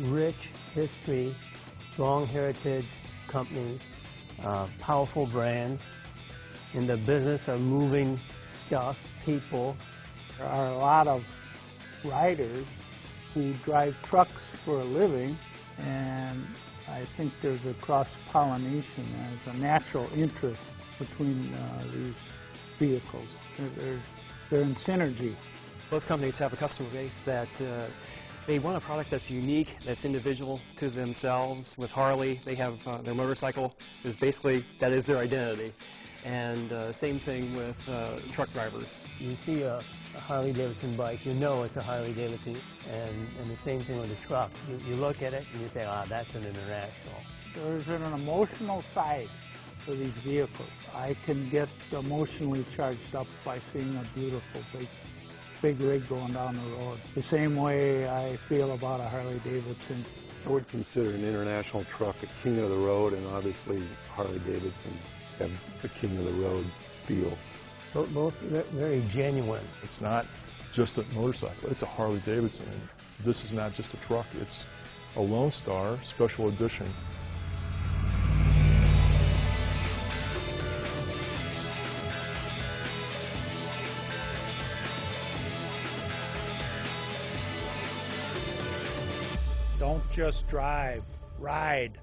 rich history, long heritage companies, powerful brands in the business of moving stuff, people. There are a lot of riders who drive trucks for a living, and I think there's a cross-pollination, there's a natural interest between these vehicles. They're in synergy. Both companies have a customer base that they want a product that's unique, that's individual to themselves. With Harley, they have their motorcycle is basically, that is their identity. And same thing with truck drivers. You see a Harley Davidson bike, you know it's a Harley Davidson, and the same thing with a truck. You look at it and you say, ah, that's an international. There's an emotional side to these vehicles. I can get emotionally charged up by seeing a beautiful big rig going down the road. The same way I feel about a Harley Davidson. I would consider an international truck a king of the road, and obviously Harley Davidson have the king of the road feel. Both very genuine. It's not just a motorcycle, it's a Harley Davidson. This is not just a truck, it's a Lonestar special edition. Don't just drive, ride.